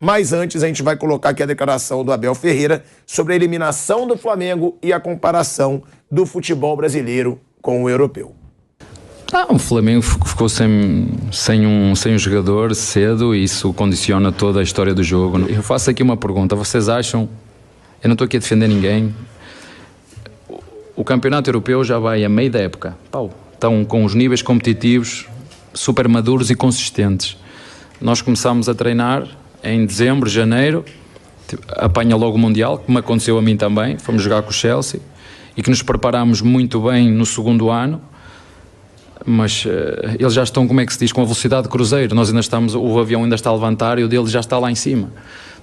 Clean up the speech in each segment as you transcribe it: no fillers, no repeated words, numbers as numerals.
Mas antes a gente vai colocar aqui a declaração do Abel Ferreira sobre a eliminação do Flamengo e a comparação do futebol brasileiro com o europeu. O Flamengo ficou sem um jogador cedo e isso condiciona toda a história do jogo. Eu faço aqui uma pergunta, vocês acham, eu não estou aqui a defender ninguém, o campeonato europeu já vai a meio da época, estão com os níveis competitivos super maduros e consistentes. Nós começámos a treinar em dezembro, janeiro, apanha logo o Mundial, como aconteceu a mim também, fomos jogar com o Chelsea e que nos preparámos muito bem no segundo ano, mas eles já estão, como é que se diz, com a velocidade de cruzeiro, nós ainda estamos, o avião ainda está a levantar e o deles já está lá em cima.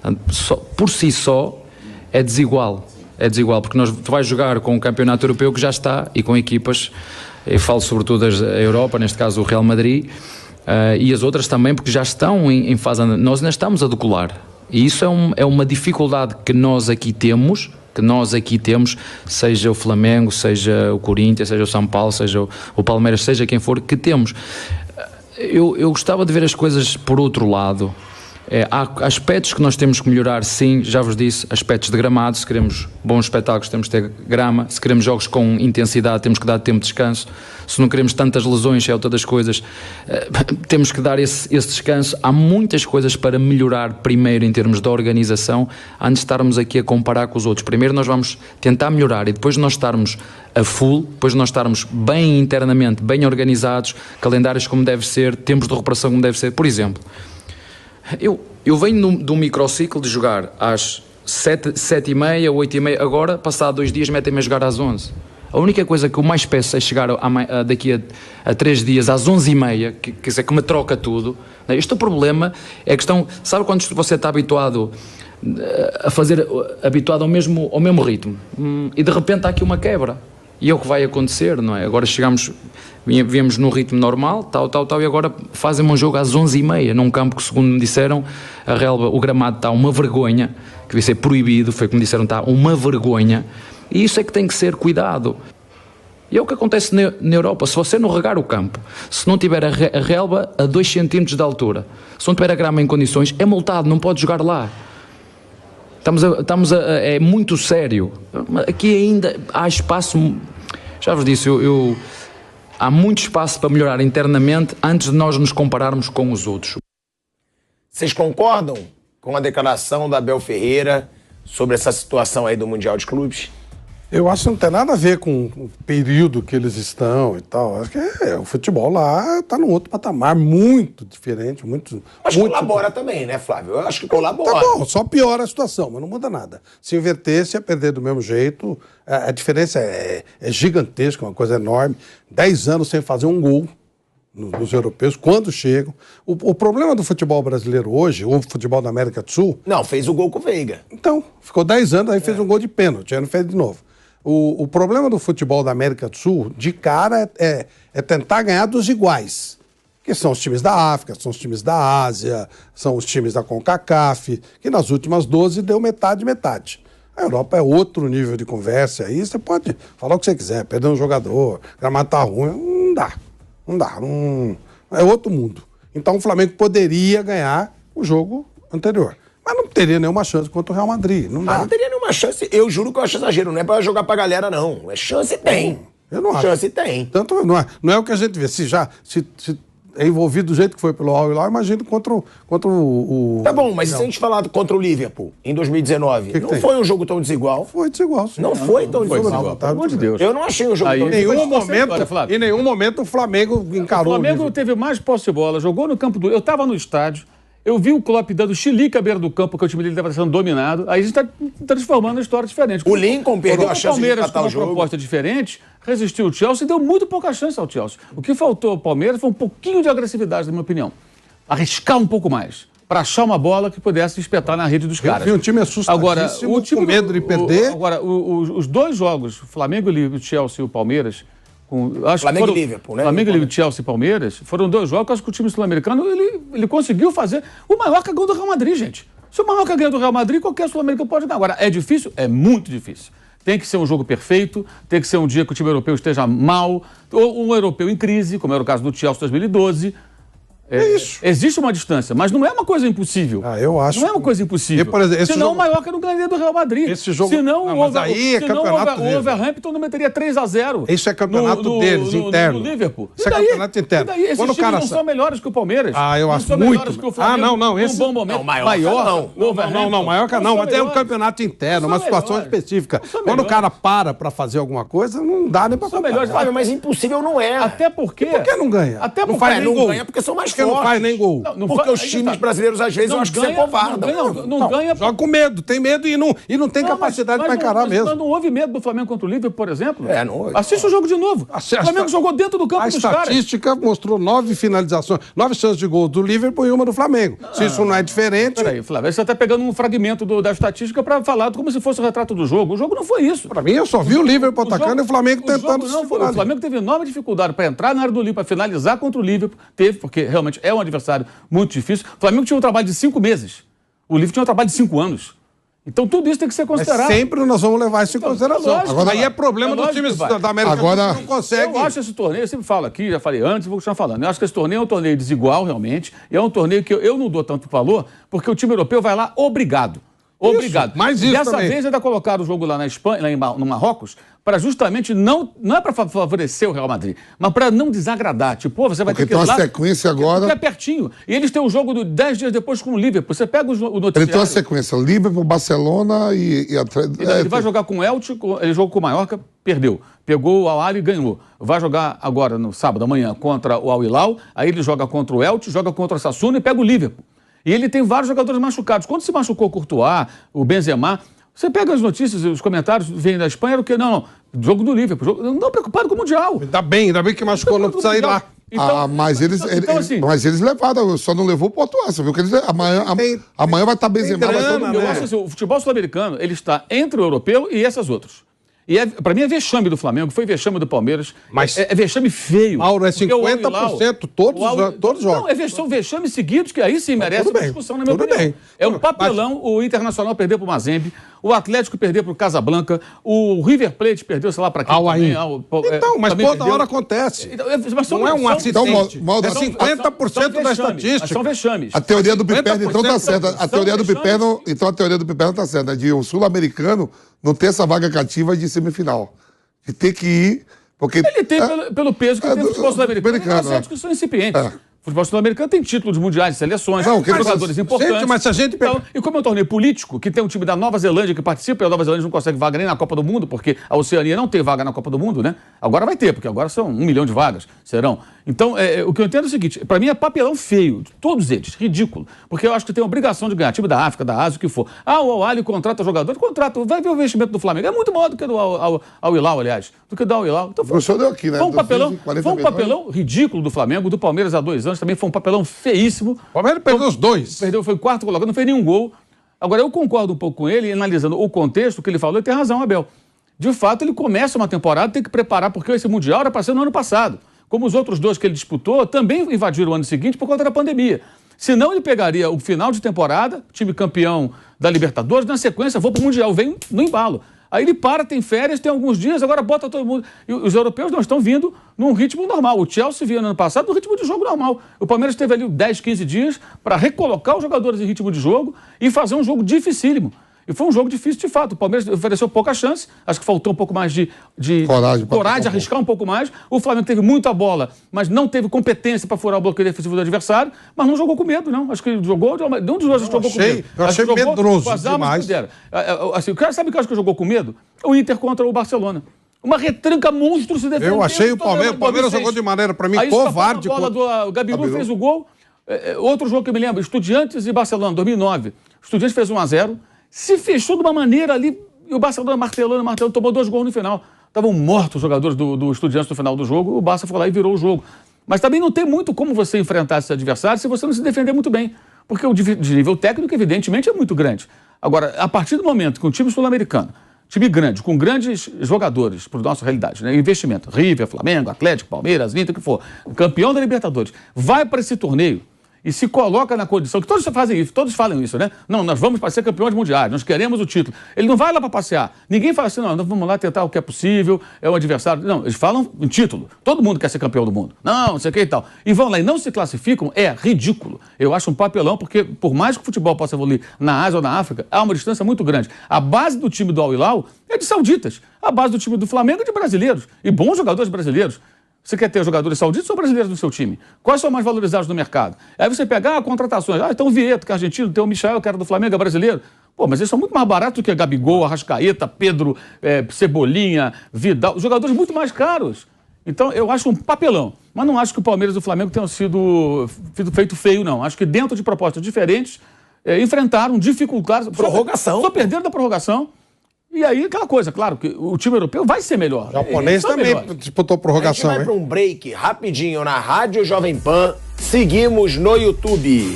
Portanto, por si só é desigual, porque tu vais jogar com o campeonato europeu que já está e com equipas, eu falo sobretudo da Europa, neste caso o Real Madrid, e as outras também, porque já estão em fase, nós ainda estamos a decolar, e isso é uma dificuldade que nós aqui temos, seja o Flamengo, seja o Corinthians, seja o São Paulo, seja o Palmeiras, seja quem for, que temos. Eu gostava de ver as coisas por outro lado. Há aspectos que nós temos que melhorar, sim, já vos disse, aspectos de gramado, se queremos bons espetáculos temos que ter grama, se queremos jogos com intensidade temos que dar tempo de descanso, se não queremos tantas lesões, é outra das coisas, temos que dar esse descanso. Há muitas coisas para melhorar primeiro em termos de organização, antes de estarmos aqui a comparar com os outros. Primeiro nós vamos tentar melhorar e depois nós estarmos a full, depois nós estarmos bem internamente, bem organizados, calendários como deve ser, tempos de recuperação como deve ser. Por exemplo, eu venho de um microciclo de jogar às 7h30, 8h30, agora, passado 2 dias, metem-me a jogar às 11. A única coisa que eu mais peço é chegar daqui a 3 dias às 11h30, quer dizer, que me troca tudo. Este é o problema, é a questão, sabe quando você está habituado a fazer, habituado ao mesmo ritmo, e de repente há aqui uma quebra, e é o que vai acontecer, não é? Agora viemos num ritmo normal, tal, e agora fazem um jogo às 11h30, num campo que, segundo me disseram, a relva, o gramado está uma vergonha, que devia ser proibido, foi como disseram, está uma vergonha, e isso é que tem que ser cuidado. E é o que acontece na Europa, se você não regar o campo, se não tiver a relva a 2 cm de altura, se não tiver a grama em condições, é multado, não pode jogar lá. É muito sério. Aqui ainda há espaço, já vos disse, há muito espaço para melhorar internamente antes de nós nos compararmos com os outros. Vocês concordam com a declaração da Abel Ferreira sobre essa situação aí do Mundial de Clubes? Eu acho que não tem nada a ver com o período que eles estão e tal. Acho que o futebol lá está num outro patamar muito diferente. Acho que colabora também, né, Flávio? Eu acho que colabora. Tá bom, só piora a situação, mas não muda nada. Se invertesse, ia perder do mesmo jeito. A diferença é gigantesca, uma coisa enorme. 10 anos sem fazer um gol nos europeus, quando chegam. O problema do futebol brasileiro hoje, o futebol da América do Sul... Não, fez o gol com o Veiga. Então, ficou 10 anos, aí fez um gol de pênalti, aí não fez de novo. O problema do futebol da América do Sul, de cara, é tentar ganhar dos iguais. Que são os times da África, são os times da Ásia, são os times da CONCACAF, que nas últimas 12 deu metade. A Europa é outro nível de conversa, aí você pode falar o que você quiser, perder um jogador, gramado tá ruim, não dá, é outro mundo. Então o Flamengo poderia ganhar o jogo anterior. Mas não teria nenhuma chance contra o Real Madrid. Não teria nenhuma chance. Eu juro que eu acho exagero. Não é pra jogar pra galera, não. É chance tem. Eu não acho. Chance tem. Tanto não é o que a gente vê. Se é envolvido do jeito que foi pelo Al Hilal, imagina contra o... Tá bom, mas se a gente falar contra o Liverpool em 2019, não foi um jogo tão desigual? Foi desigual, sim. Não foi tão desigual. Pelo amor de Deus. Eu não achei um jogo tão desigual. Em nenhum momento o Flamengo encarou. O Flamengo teve mais posse de bola, jogou no campo do... Eu estava no estádio, eu vi o Klopp dando chilique à beira do campo, porque o time dele estava sendo dominado. Aí a gente está transformando a história diferente. O Lincoln perdeu a chance de empatar o jogo. Com uma proposta diferente, resistiu o Chelsea e deu muito pouca chance ao Chelsea. O que faltou ao Palmeiras foi um pouquinho de agressividade, na minha opinião. Arriscar um pouco mais, para achar uma bola que pudesse espetar na rede dos caras. Eu vi um time assustadíssimo, com medo de perder. Agora, os dois jogos, o Flamengo e o Chelsea e o Palmeiras... Flamengo e Liverpool, né? Flamengo e Chelsea e Palmeiras foram 2 jogos que acho que o time sul-americano ele conseguiu fazer. O Mallorca ganhou do Real Madrid, gente. Se o Mallorca ganha do Real Madrid, qualquer sul-americano pode ganhar. Agora, é difícil? É muito difícil. Tem que ser um jogo perfeito, tem que ser um dia que o time europeu esteja mal, ou um europeu em crise, como era o caso do Chelsea 2012. Existe uma distância, mas não é uma coisa impossível. Eu acho. Não é uma coisa impossível. Por exemplo, senão o Mallorca não ganharia do Real Madrid. Esse jogo... Senão o Wolverhampton não meteria 3-0. Isso é campeonato deles, interno. No Liverpool. Isso é campeonato interno. E daí? Esses times não são melhores que o Palmeiras. Eu acho muito. Que o Flamengo, não. Esse... Um bom momento. Não, Mallorca não, Mallorca não. Mas é um campeonato interno, uma situação específica. Quando o cara para fazer alguma coisa, não dá nem pra comparar. Mas impossível não é. Até porque... Por que não ganha? Até porque não faz nem gol. Ganha porque são mais fortes. Não faz nem gol. Porque os times brasileiros, às vezes, eu acho que você covarda. Não ganha. Joga com medo, tem medo e não tem capacidade para encarar mesmo. Mas não houve medo do Flamengo contra o Liverpool, por exemplo? Não houve. Assiste o jogo de novo. O Flamengo jogou dentro do campo dos caras. A estatística mostrou 9 finalizações, 9 chances de gol do Liverpool e uma do Flamengo. Se isso não é diferente... Peraí, Flávio, você está pegando um fragmento da estatística para falar como se fosse o retrato do jogo. O jogo não foi isso. Para mim, eu só vi o Liverpool atacando e o Flamengo tentando se segurar. O Flamengo teve enorme dificuldade para entrar na área do Liverpool, para finalizar contra o Liverpool. Teve, porque realmente é um adversário muito difícil. O Flamengo tinha um trabalho de 5 meses. O Liverpool tinha um trabalho de 5 anos. Então tudo isso tem que ser considerado. Mas sempre nós vamos levar isso em consideração. Agora, aí é problema dos times da América do Sul que não conseguem. Eu acho esse torneio, eu sempre falo aqui, já falei antes, vou continuar falando. Eu acho que esse torneio é um torneio desigual, realmente. E é um torneio que eu não dou tanto valor, porque o time europeu vai lá obrigado. Obrigado. Mas isso dessa também. vez ainda colocaram o jogo lá na Espanha, lá no Marrocos, para justamente não é para favorecer o Real Madrid, mas para não desagradar. Tipo, você vai ter que ir lá... Porque tem uma sequência agora... Porque é pertinho. E eles têm um jogo 10 dias depois com o Liverpool. Você pega o noticiário... Ele tem uma sequência, Liverpool, Barcelona e Ele vai jogar com o Elche, ele jogou com o Mallorca, perdeu. Pegou o Al-Ahly e ganhou. Vai jogar agora, no sábado, amanhã, contra o Al-Hilal, aí ele joga contra o Elche, joga contra o Sassuolo e pega o Liverpool. E ele tem vários jogadores machucados. Quando se machucou o Courtois, o Benzema, você pega as notícias, os comentários, vem da Espanha, era o quê? Não, jogo do Liverpool. Não estou preocupado com o Mundial. Ainda bem que machucou, não precisa ir lá. Então, mas eles levaram, só não levou o Portugal. Você viu que amanhã vai estar Benzema. Eu acho assim, o futebol sul-americano, ele está entre o europeu e essas outras. E para mim é vexame do Flamengo, foi vexame do Palmeiras. Mas é vexame feio. Mauro, é 50% todos jogam. Não, são vexames seguidos que aí sim merece uma discussão, na minha opinião. É um papelão o Internacional perder para o Mazembe, o Atlético perder para o Casablanca, o River Plate perdeu, sei lá, para quem também. Então, mas toda hora acontece. Não é um acidente. É 50% da estatística. São vexames. A teoria do Piperno, então, tá certa. A teoria do Piperno tá certa. De o sul-americano não ter essa vaga cativa de semifinal. De ter que ir... Porque, ele tem pelo peso que tem no futebol sul-americano. As discussões incipientes. O futebol sul-americano tem títulos mundiais de seleções, jogadores importantes. Gente, mas se a gente... Então, e como é um torneio político, que tem um time da Nova Zelândia que participa, e a Nova Zelândia não consegue vaga nem na Copa do Mundo, porque a Oceania não tem vaga na Copa do Mundo, né? Agora vai ter, porque agora são 1 milhão de vagas, serão. Então, o que eu entendo é o seguinte, para mim é papelão feio, todos eles, ridículo, porque eu acho que tem a obrigação de ganhar, time da África, da Ásia, o que for. O Al-Ahly contrata jogador, vai ver o investimento do Flamengo, é muito maior do que do Al-Hilal, aliás, do que do Al-Hilal. Então, o professor deu aqui, né? Foi um papelão ridículo do Flamengo, do Palmeiras há 2 anos, também foi um papelão feíssimo. O Palmeiras perdeu os 2. Foi o 4º colocado, não fez nenhum gol. Agora, eu concordo um pouco com ele, analisando o contexto que ele falou, ele tem razão, Abel. De fato, ele começa uma temporada, tem que preparar, porque esse Mundial era para ser no ano passado. Como os outros 2 que ele disputou, também invadiram o ano seguinte por conta da pandemia. Senão, ele pegaria o final de temporada, time campeão da Libertadores, na sequência, vou para o Mundial, vem no embalo. Aí ele tem férias, tem alguns dias, agora bota todo mundo. E os europeus não estão vindo num ritmo normal. O Chelsea vinha no ano passado no ritmo de jogo normal. O Palmeiras teve ali 10, 15 dias para recolocar os jogadores em ritmo de jogo e fazer um jogo dificílimo. E foi um jogo difícil de fato. O Palmeiras ofereceu pouca chance, acho que faltou um pouco mais de coragem de arriscar um pouco mais. O Flamengo teve muita bola, mas não teve competência para furar o bloqueio defensivo do adversário, mas não jogou com medo, não. Acho que ele jogou, nenhum dos dois jogou com medo. Eu achei medroso demais. Assim, sabe o que eu acho que jogou com medo? O Inter contra o Barcelona. Uma retranca monstro se defendendo. Eu achei o Palmeiras jogou de maneira, para mim, covarde. O Gabiru fez o gol. Outro jogo que eu me lembro, Estudiantes e Barcelona, 2009. O Estudiantes fez 1-0. Se fechou de uma maneira ali, e o Barcelona martelando, tomou 2 gols no final. Estavam mortos os jogadores do Estudiantes no final do jogo, o Barça foi lá e virou o jogo. Mas também não tem muito como você enfrentar esse adversário se você não se defender muito bem. Porque o de nível técnico, evidentemente, é muito grande. Agora, a partir do momento que um time sul-americano, time grande, com grandes jogadores, por nossa realidade, né? Investimento, River, Flamengo, Atlético, Palmeiras, Inter, o que for, campeão da Libertadores, vai para esse torneio e se coloca na condição, que todos fazem isso, todos falam isso, né? Não, nós vamos para ser campeões mundiais, nós queremos o título. Ele não vai lá para passear. Ninguém fala assim, não, nós vamos lá tentar o que é possível, é o adversário. Não, eles falam em título. Todo mundo quer ser campeão do mundo. Não sei o que e tal. E vão lá e não se classificam, é ridículo. Eu acho um papelão, porque por mais que o futebol possa evoluir na Ásia ou na África, há uma distância muito grande. A base do time do Al Hilal é de sauditas. A base do time do Flamengo é de brasileiros. E bons jogadores brasileiros. Você quer ter jogadores sauditas ou brasileiros no seu time? Quais são mais valorizados no mercado? Aí você pega contratações. Então o Vieto, que é argentino, tem o Michael, que era do Flamengo, é brasileiro. Pô, mas eles são muito mais baratos do que Gabigol, Arrascaeta, Pedro, Cebolinha, Vidal. Jogadores muito mais caros. Então eu acho um papelão. Mas não acho que o Palmeiras e o Flamengo tenham sido feito feio, não. Acho que dentro de propostas diferentes, enfrentaram, dificultaram. Prorrogação. Só perderam da prorrogação. E aí, aquela coisa, claro, que o time europeu vai ser melhor. O japonês também disputou prorrogação, hein? A gente vai para um break rapidinho na Rádio Jovem Pan. Seguimos no YouTube.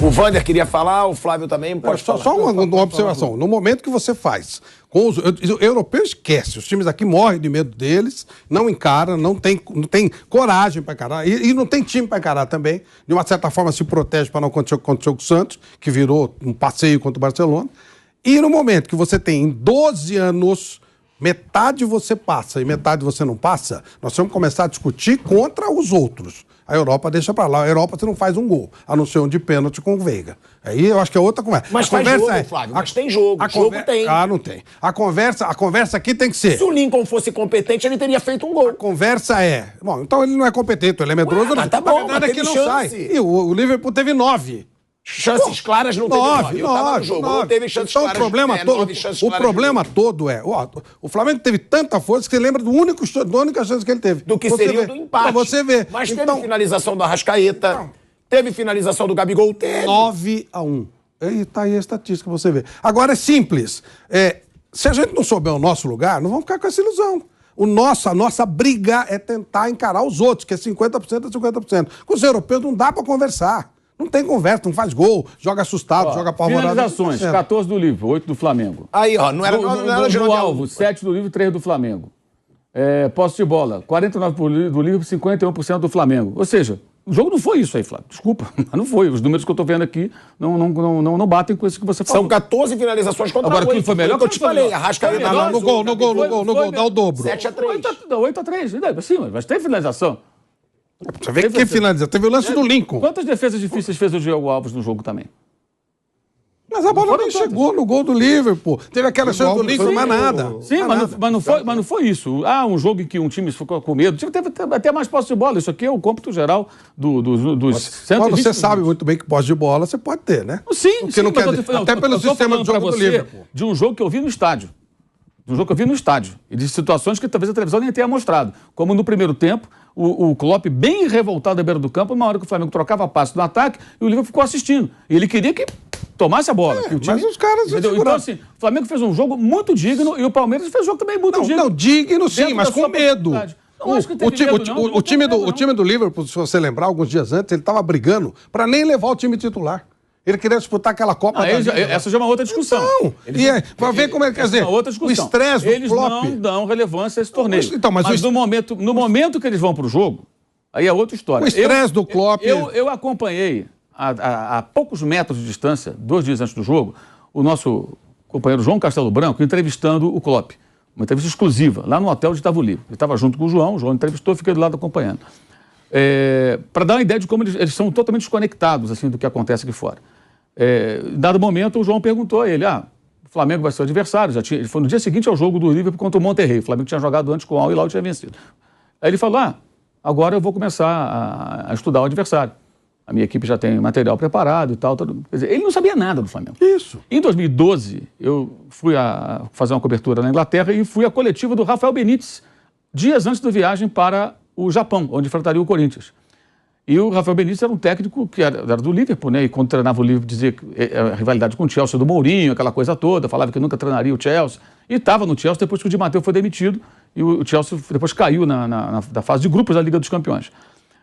O Vander queria falar, o Flávio também pode falar. Só uma observação. No momento que você faz, com os europeus, esquece. Os times aqui morrem de medo deles, não encaram, não tem coragem para encarar. E não tem time para encarar também. De uma certa forma se protege para não acontecer o que aconteceu com o Santos, que virou um passeio contra o Barcelona. E no momento que você tem em 12 anos, metade você passa e metade você não passa, nós vamos começar a discutir contra os outros. A Europa deixa pra lá. A Europa você não faz um gol, a não ser um de pênalti com o Veiga. Aí eu acho que é outra conversa. Mas faz jogo, Flávio. Mas tem jogo. Jogo tem. Ah, não tem. A conversa aqui tem que ser... Se o Lincoln fosse competente, ele teria feito um gol. A conversa é... Bom, então ele não é competente, ele é medroso. Mas tá bom, a verdade é que não sai. E o Liverpool teve 9. Chances claras não teve 9. Eu tava no jogo, não teve chances então, claras. O problema todo é... O Flamengo teve tanta força que você lembra da única chance que ele teve. Do que seria do empate. Pra você ver. Mas teve finalização do Arrascaeta, teve finalização do Gabigol, teve. 9-1. Tá aí a estatística pra você ver. Agora é simples. Se a gente não souber o nosso lugar, não vamos ficar com essa ilusão. A nossa briga é tentar encarar os outros, que é 50% a 50%. Com os europeus não dá pra conversar. Não tem conversa, não faz gol, joga assustado, joga apavorado. Finalizações, 14 do Liverpool, 8 do Flamengo. Aí, ó, não era no alvo, 7 do Liverpool, 3 do Flamengo. Posse de bola, 49% do Liverpool, 51% do Flamengo. Ou seja, o jogo não foi isso aí, Flávio. Desculpa, mas não foi. Os números que eu tô vendo aqui não batem com isso que você falou. São 14 finalizações contra 8. Agora, aquilo foi melhor que eu te falei. Arrascaeta no gol, dá o dobro. 7-3. 8-3, sim, mas tem finalização. Você vê que finalização. Teve o lance do Lincoln. Quantas defesas difíceis fez o Diego Alves no jogo também? Mas a bola nem chegou no gol do Liverpool. Teve aquela chance do Lincoln, mais nada. Sim, mas não foi isso. Um jogo em que um time ficou com medo. Teve até mais posse de bola. Isso aqui é o cômputo geral dos 120. Mas você sabe muito bem que posse de bola você pode ter, né? Sim, porque não quer dizer, até pelo sistema do jogo do Liverpool. De um jogo que eu vi no estádio. E de situações que talvez a televisão nem tenha mostrado. Como no primeiro tempo, o Klopp bem revoltado à beira do campo, uma hora que o Flamengo trocava passe no ataque, e o Liverpool ficou assistindo. E ele queria que tomasse a bola. Que o time, mas os caras... Então, assim, o Flamengo fez um jogo muito digno e o Palmeiras fez um jogo também muito digno. Não, digno sim, mas com medo. O time do Liverpool, se você lembrar, alguns dias antes, ele estava brigando para nem levar o time titular. Ele queria disputar aquela Copa da Liga. Essa já é uma outra discussão. Não. Para ver como é que quer dizer. O estresse do Klopp. Eles não dão relevância a esse torneio. Mas no momento que eles vão para o jogo, aí é outra história. O estresse do Klopp... Eu acompanhei, a poucos metros de distância, 2 dias antes do jogo, o nosso companheiro João Castelo Branco entrevistando o Klopp. Uma entrevista exclusiva, lá no hotel de Tavo Livre. Ele estava junto com o João entrevistou, fiquei do lado acompanhando. Para dar uma ideia de como eles são totalmente desconectados assim, do que acontece aqui fora. Em dado momento, o João perguntou a ele, o Flamengo vai ser o adversário, ele foi no dia seguinte ao jogo do Liverpool contra o Monterrey, o Flamengo tinha jogado antes com o Al Hilal e tinha vencido. Aí ele falou, agora eu vou começar a estudar o adversário. A minha equipe já tem material preparado e tal. Quer dizer, ele não sabia nada do Flamengo. Isso. Em 2012, eu fui fazer uma cobertura na Inglaterra e fui à coletiva do Rafael Benítez, dias antes da viagem para o Japão, onde enfrentaria o Corinthians. E o Rafael Benítez era um técnico que era do Liverpool, né? E quando treinava o Liverpool dizia que a rivalidade com o Chelsea do Mourinho, aquela coisa toda, falava que nunca treinaria o Chelsea. E estava no Chelsea depois que o Di Matteo foi demitido e o Chelsea depois caiu na fase de grupos da Liga dos Campeões.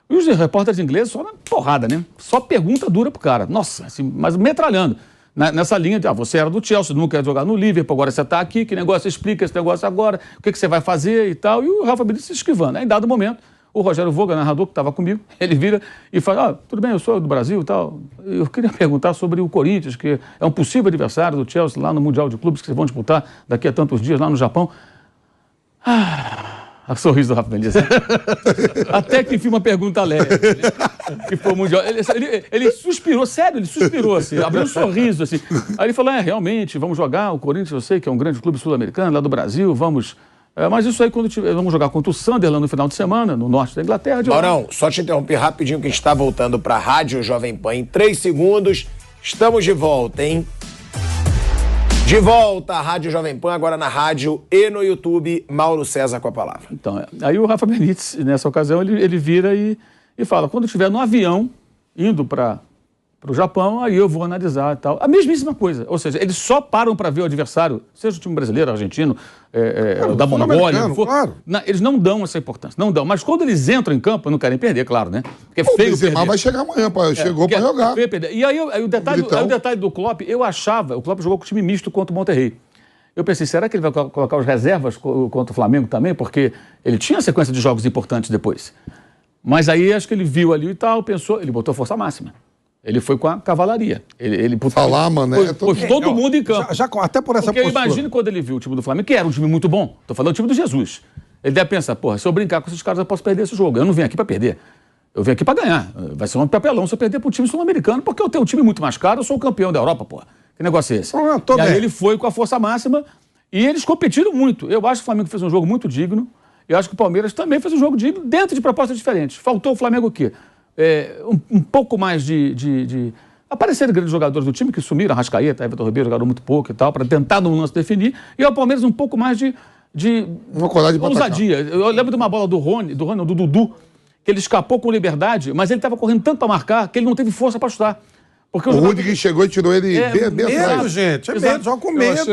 E os repórteres ingleses só na porrada, né? Só pergunta dura pro cara. Nossa, assim, mas metralhando. Nessa linha de, você era do Chelsea, nunca ia jogar no Liverpool, agora você está aqui, que negócio, explica esse negócio agora, o que você vai fazer e tal. E o Rafa Benítez se esquivando. Aí, em dado momento, O Rogério Voga, narrador que estava comigo, ele vira e fala, tudo bem, eu sou do Brasil e tal. Eu queria perguntar sobre o Corinthians, que é um possível adversário do Chelsea lá no Mundial de Clubes, que vão disputar daqui a tantos dias lá no Japão. O sorriso do Rafa Benítez. Até que enfim uma pergunta alegre. Que foi o Mundial. Ele suspirou, sério, ele suspirou assim, abriu um sorriso assim. Aí ele falou, realmente, vamos jogar o Corinthians, eu sei que é um grande clube sul-americano lá do Brasil, vamos... mas isso aí quando vamos jogar contra o Sunderland no final de semana, no norte da Inglaterra. Maurão, só te interromper rapidinho que a gente está voltando para a Rádio Jovem Pan em 3 segundos. Estamos de volta, hein? De volta à Rádio Jovem Pan, agora na rádio e no YouTube. Mauro César com a palavra. Então, aí o Rafa Benítez, nessa ocasião, ele vira e fala, quando eu estiver no avião, indo para o Japão, aí eu vou analisar e tal. A mesmíssima coisa. Ou seja, eles só param para ver o adversário, seja o time brasileiro, argentino, da Mongólia. Claro. Eles não dão essa importância, não dão. Mas quando eles entram em campo, não querem perder, claro, né? Porque é feio perder. Mas vai chegar amanhã, chegou para jogar. E aí o detalhe do Klopp, o Klopp jogou com o time misto contra o Monterrey. Eu pensei, será que ele vai colocar os reservas contra o Flamengo também? Porque ele tinha sequência de jogos importantes depois. Mas aí acho que ele viu ali e tal, pensou, ele botou força máxima. Ele foi com a cavalaria. Ele pôs todo mundo em campo. Até por essa Porque eu imagino quando ele viu o time do Flamengo, que era um time muito bom. Estou falando do time do Jesus. Ele deve pensar, se eu brincar com esses caras, eu posso perder esse jogo. Eu não venho aqui para perder. Eu venho aqui para ganhar. Vai ser um papelão se eu perder para o time sul-americano, porque eu tenho um time muito mais caro, eu sou o campeão da Europa, Que negócio é esse? E aí ele foi com a força máxima e eles competiram muito. Eu acho que o Flamengo fez um jogo muito digno. Eu acho que o Palmeiras também fez um jogo digno dentro de propostas diferentes. Faltou o Flamengo o quê? Um pouco mais de aparecerem grandes jogadores do time que sumiram, Arrascaeta, Everton Ribeiro jogaram muito pouco e tal, para tentar no lance definir, e ao Palmeiras um pouco mais de uma coragem de ousadia. Eu lembro de uma bola do Dudu, que ele escapou com liberdade, mas ele estava correndo tanto para marcar que ele não teve força para chutar. Porque o Rudiger chegou e tirou ele bem atrás. Gente, medo, joga com medo.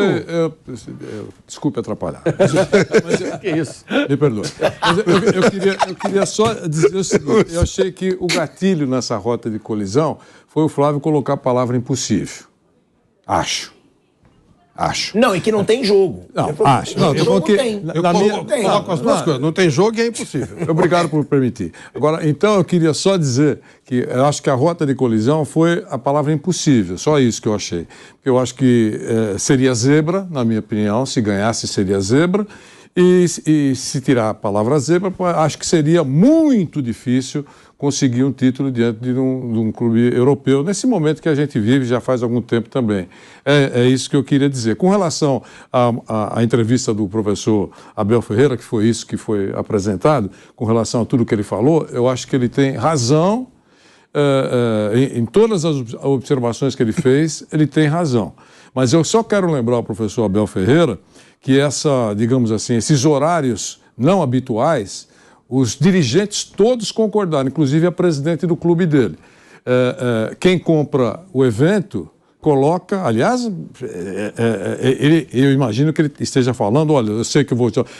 Desculpe atrapalhar. Que isso? Me perdoe. Mas eu queria só dizer o seguinte, eu achei que o gatilho nessa rota de colisão foi o Flávio colocar a palavra impossível. Acho. Não, e que não tem jogo. Acho. Não, eu coloco as duas coisas. Não tem jogo e é impossível. Obrigado por permitir. Agora, então eu queria só dizer que eu acho que a rota de colisão foi a palavra impossível. Só isso que eu achei. Eu acho que seria zebra, na minha opinião. Se ganhasse, seria zebra. E se tirar a palavra zebra, acho que seria muito difícil conseguir um título diante de um clube europeu, nesse momento que a gente vive já faz algum tempo também. É isso que eu queria dizer. Com relação à entrevista do professor Abel Ferreira, que foi isso que foi apresentado, com relação a tudo que ele falou, eu acho que ele tem razão, em todas as observações que ele fez, ele tem razão. Mas eu só quero lembrar ao professor Abel Ferreira que digamos assim, esses horários não habituais, os dirigentes todos concordaram, inclusive a presidente do clube dele. Quem compra o evento coloca, aliás, eu imagino que ele esteja falando, olha, eu sei que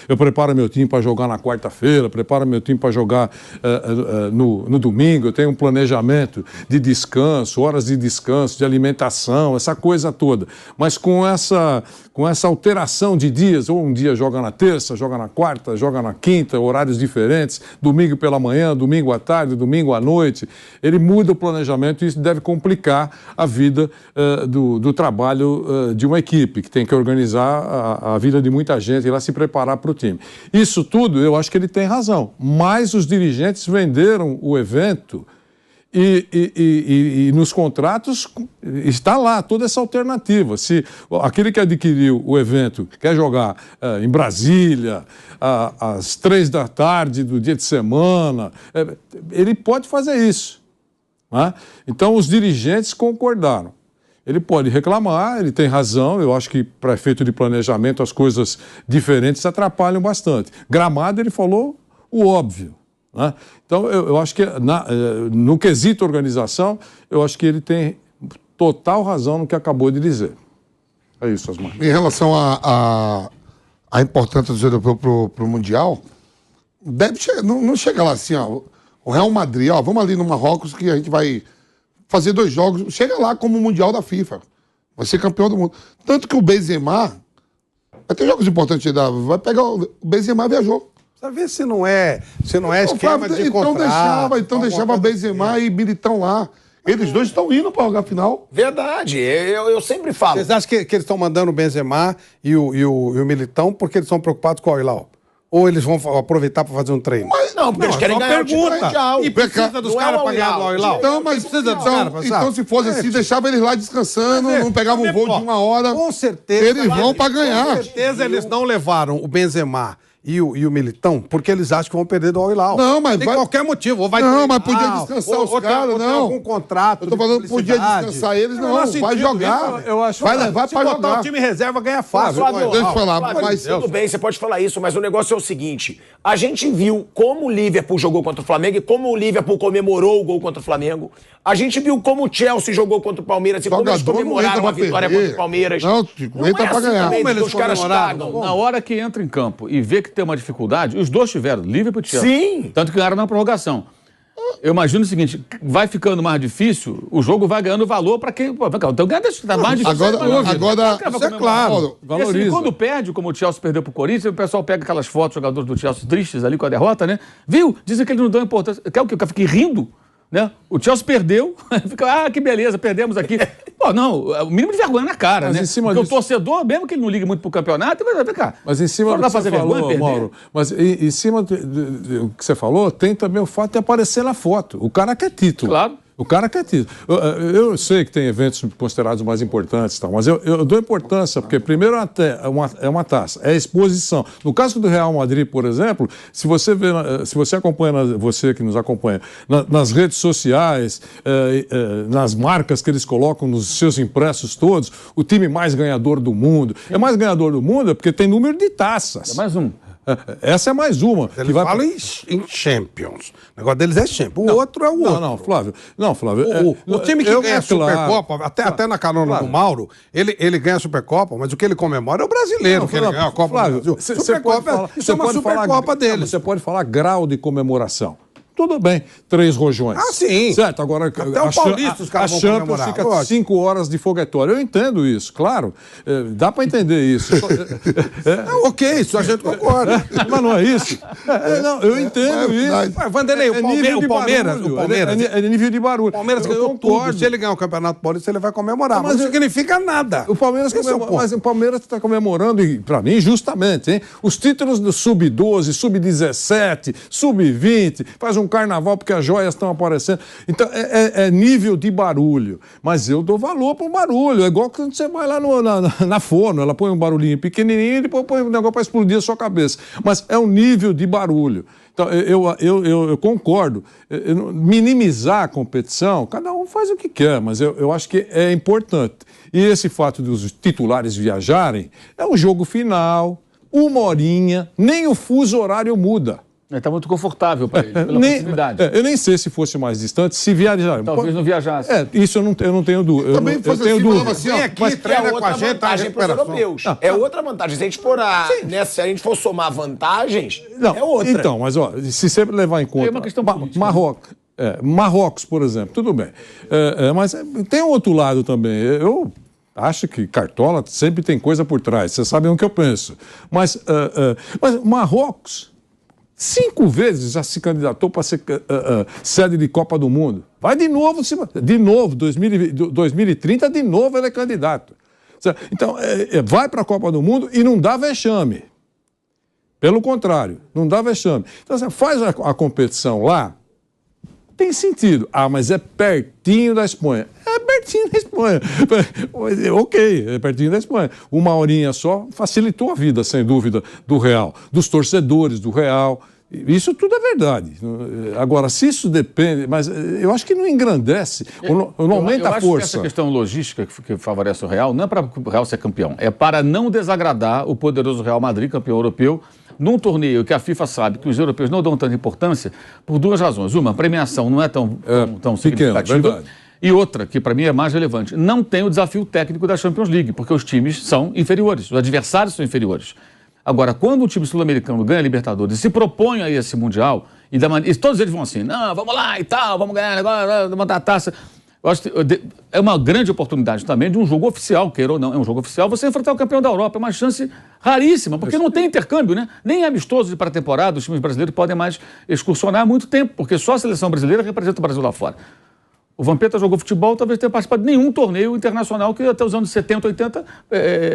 eu preparo meu time para jogar na quarta-feira, preparo meu time para jogar no domingo, eu tenho um planejamento de descanso, horas de descanso, de alimentação, essa coisa toda. Mas com essa alteração de dias, ou um dia joga na terça, joga na quarta, joga na quinta, horários diferentes, domingo pela manhã, domingo à tarde, domingo à noite, ele muda o planejamento e isso deve complicar a vida do trabalho de uma equipe, que tem que organizar a vida de muita gente e lá se preparar para o time. Isso tudo, eu acho que ele tem razão, mas os dirigentes venderam o evento e nos contratos está lá toda essa alternativa. Se aquele que adquiriu o evento quer jogar em Brasília, às 15h do dia de semana, ele pode fazer isso. Né? Então os dirigentes concordaram. Ele pode reclamar, ele tem razão, eu acho que para efeito de planejamento as coisas diferentes atrapalham bastante. Gramado, ele falou o óbvio. Né? Então, eu acho que no quesito organização, eu acho que ele tem total razão no que acabou de dizer. É isso, Osmar. Em relação à importância dos europeus para o Mundial, não chega lá assim, ó, o Real Madrid, ó, vamos ali no Marrocos que a gente vai fazer 2 jogos, chega lá como o Mundial da FIFA, vai ser campeão do mundo. Tanto que o Benzema, vai ter jogos importantes, vai pegar, o Benzema viajou. Precisa ver se não é esquema de contrato. Então deixava Benzema e Militão lá. Eles dois estão indo para jogar a final. Verdade, eu sempre falo. Vocês acham que eles estão mandando o Benzema e o Militão porque eles estão preocupados com o Al-Hilal? Ou eles vão aproveitar para fazer um treino? Mas não, porque eles querem ganhar o título mundial. E precisa dos caras para ganhar o Al-Hilal? Então, se fosse assim, deixava eles lá descansando, não pegavam um voo de 1 hora. Com certeza. Eles vão para ganhar. Com certeza eles não levaram o Benzema e o Militão porque eles acham que vão perder do Al-Hilal. Não, mas tem vai... qualquer motivo. Ou vai não, mas podia descansar os caras, não. algum contrato. Eu tô falando que podia descansar eles, não. Vai jogar. Eu acho, vai levar para jogar. Botar o time reserva, ganha fácil. Deixa eu falar. Mas tudo bem, você pode falar isso, mas o negócio é o seguinte: a gente viu como o Liverpool jogou contra o Flamengo e como o Liverpool comemorou o gol contra o Flamengo. A gente viu como o Chelsea jogou contra o Palmeiras e como eles comemoraram a vitória contra o Palmeiras. Não, entra para ganhar. Como eles os caras cagam. Na hora que entra em campo e vê que tem uma dificuldade, os dois tiveram, Liverpool e Chelsea. Sim. Tanto que ganharam na prorrogação. Eu imagino o seguinte, vai ficando mais difícil, o jogo vai ganhando valor para quem... Então ganha tá mais difícil. Agora isso é claro. E assim, quando perde, como o Chelsea perdeu pro Corinthians, o pessoal pega aquelas fotos dos jogadores do Chelsea tristes ali com a derrota, né? Viu? Dizem que eles não dão importância. Quer o quê? Eu fiquei rindo. Né? O Chelsea perdeu, fica, que beleza, perdemos aqui. Pô, não, o mínimo de vergonha na cara, mas né? Porque o torcedor, mesmo que ele não ligue muito pro campeonato, vai cá. Mas em cima do que você falou, Mauro, mas em cima do que você falou, tem também o fato de aparecer na foto. O cara quer título. Claro. O cara quer título. Eu sei que tem eventos considerados mais importantes, tal, mas eu dou importância, porque primeiro é uma taça, é exposição. No caso do Real Madrid, por exemplo, se você acompanha, você que nos acompanha, nas redes sociais, nas marcas que eles colocam nos seus impressos todos, o time mais ganhador do mundo. É mais ganhador do mundo porque tem número de taças. É mais um. Essa é mais uma. Eles falam em Champions. O negócio deles é Champions. O outro é o outro. Não, Flávio. Não, Flávio. O time que ganha a Supercopa, até na carona do Mauro, ele ganha a Supercopa, mas o que ele comemora é o brasileiro, que ele ganha a Copa do Brasil. Supercopa, isso é uma Supercopa deles. Você pode falar grau de comemoração. Tudo bem, 3 rojões. Ah, sim. Certo, agora até o Paulista os caras vão Champions fica 5 horas de foguetório. Eu entendo isso, claro. Dá para entender isso. Ok, isso a gente concorda. Mas não é isso? Não, eu entendo isso. Mas, Vanderlei, o Palmeiras... É nível de barulho. O Palmeiras ganhou tudo. Se ele ganhar o Campeonato Paulista, ele vai comemorar. Mas não significa nada. O Palmeiras mas o Palmeiras está comemorando, e para mim, justamente, hein? Os títulos do Sub-12, Sub-17, Sub-20, faz um carnaval porque as joias estão aparecendo. Então, é nível de barulho. Mas eu dou valor para o barulho. É igual quando você vai lá na forno, ela põe um barulhinho pequenininho e depois põe um negócio para explodir a sua cabeça. Mas é um nível de barulho. Então, eu concordo. Minimizar a competição, cada um faz o que quer, mas eu acho que é importante. E esse fato dos titulares viajarem é um jogo final, 1 horinha, nem o fuso horário muda. Está muito confortável para ele, pela proximidade. Eu nem sei se fosse mais distante, se viajar. Talvez não viajasse. Isso eu não tenho dúvida. Também fosse assim, dúvida. Vem aqui, treina com a gente, vantagem para os europeus. É outra vantagem. Se a gente for se a gente for somar vantagens, é outra. Então, mas se você levar em conta... É uma questão política. Marrocos, por exemplo, tudo bem. Mas tem um outro lado também. Eu acho que Cartola sempre tem coisa por trás. Vocês sabem o que eu penso. Mas Marrocos... 5 vezes já se candidatou para ser sede de Copa do Mundo. Vai de novo, 2030, de novo ele é candidato. Então, vai para a Copa do Mundo e não dá vexame. Pelo contrário, não dá vexame. Então, você faz a competição lá, tem sentido. Mas é pertinho da Espanha. É pertinho da Espanha. Ok, é pertinho da Espanha. 1 horinha só facilitou a vida, sem dúvida, do Real, dos torcedores do Real. Isso tudo é verdade. Agora, se isso depende... Mas eu acho que não engrandece, não aumenta a força. Eu acho que essa questão logística que favorece o Real não é para o Real ser campeão, é para não desagradar o poderoso Real Madrid, campeão europeu, num torneio que a FIFA sabe que os europeus não dão tanta importância, por 2 razões. Uma, a premiação não é tão significativa. Verdade. E outra, que para mim é mais relevante, não tem o desafio técnico da Champions League, porque os times são inferiores, os adversários são inferiores. Agora, quando o time sul-americano ganha a Libertadores e se propõe a esse Mundial, e todos eles vão assim, não, vamos lá e tal, vamos ganhar agora, levantar a taça. Eu acho que é uma grande oportunidade também de um jogo oficial, queira ou não, é um jogo oficial, você enfrentar o campeão da Europa, é uma chance Raríssima, porque não tem intercâmbio, né? Nem amistoso de pré-temporada, os times brasileiros podem mais excursionar há muito tempo, porque só a seleção brasileira representa o Brasil lá fora. O Vampeta jogou futebol, talvez tenha participado de nenhum torneio internacional que até os anos 70, 80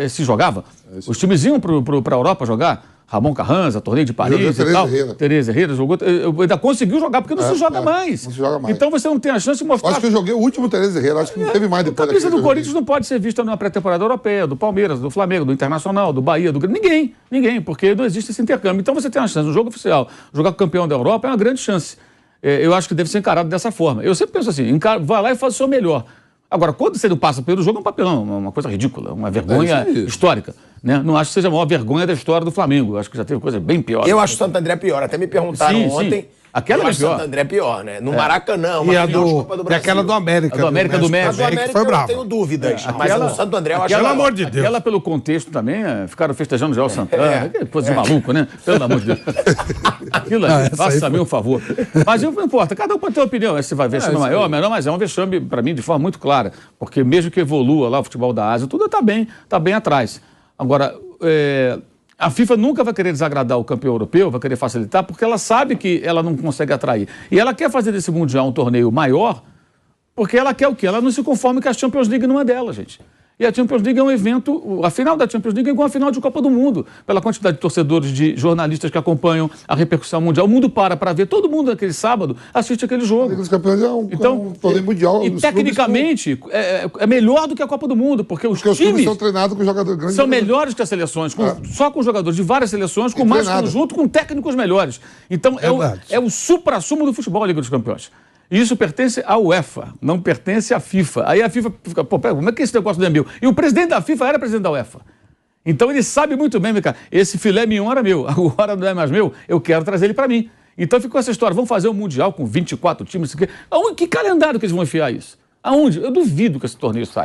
se jogava. Os times iam para a Europa jogar. Ramon Carranza, torneio de Paris e tal. Tereza Herrera jogou. Ainda conseguiu jogar, porque não se joga mais. Não se joga mais. Então você não tem a chance de mostrar. Acho que eu joguei o último Tereza Herrera, acho que não teve mais depois. A camisa do Corinthians não pode ser vista numa pré-temporada europeia, do Palmeiras, do Flamengo, do Internacional, do Bahia, do Grêmio. Ninguém, porque não existe esse intercâmbio. Então você tem a chance no jogo oficial. Jogar com o campeão da Europa é uma grande chance. Eu acho que deve ser encarado dessa forma. Eu sempre penso assim, vai lá e faz o seu melhor. Agora, quando você não passa pelo jogo, é um papelão, uma coisa ridícula, uma vergonha histórica. Né? Não acho que seja a maior vergonha da história do Flamengo. Acho que já teve coisa bem pior. Eu acho o Santo André pior. Até me perguntaram ontem. Sim. Aquela é pior. Santo André pior, né? No Maracanã, uma E a final de Copa do Brasil. aquela do América. A do América do México. A do América foi eu brava. não tenho dúvidas. Mas a do Santo André eu acho Pelo amor de Deus. Aquela pelo contexto também, ficaram festejando já o Santana. Que coisa de maluco, né? Pelo amor de Deus. Aquilo aí, faça-me um favor. Mas não importa, cada um pode ter opinião. Você vai ver se é maior, menor, mas é um vexame, para mim, de forma muito clara. Porque mesmo que evolua lá o futebol da Ásia, tudo está bem atrás. Agora, a FIFA nunca vai querer desagradar o campeão europeu, vai querer facilitar, porque ela sabe que ela não consegue atrair. E ela quer fazer desse Mundial um torneio maior, porque ela quer o quê? Ela não se conforma que a Champions League não é dela, gente. E a Champions League é um evento, a final da Champions League é igual a final de Copa do Mundo, pela quantidade de torcedores, de jornalistas que acompanham a repercussão mundial. O mundo para ver, todo mundo naquele sábado assiste aquele jogo. A Liga dos Campeões é um torneio mundial. E tecnicamente é melhor do que a Copa do Mundo, porque os times são treinados com jogadores grandes. São melhores que as seleções, só com jogadores de várias seleções, com mais conjunto, com técnicos melhores. Então é o supra-sumo do futebol, a Liga dos Campeões. E isso pertence à UEFA, não pertence à FIFA. Aí a FIFA fica, pera, como é que é esse negócio do MBU? E o presidente da FIFA era presidente da UEFA. Então ele sabe muito bem, cara, esse filé mignon era meu, agora não é mais meu, eu quero trazer ele para mim. Então ficou essa história, vamos fazer um Mundial com 24 times, que calendário que eles vão enfiar isso? Aonde? Eu duvido que esse torneio saia.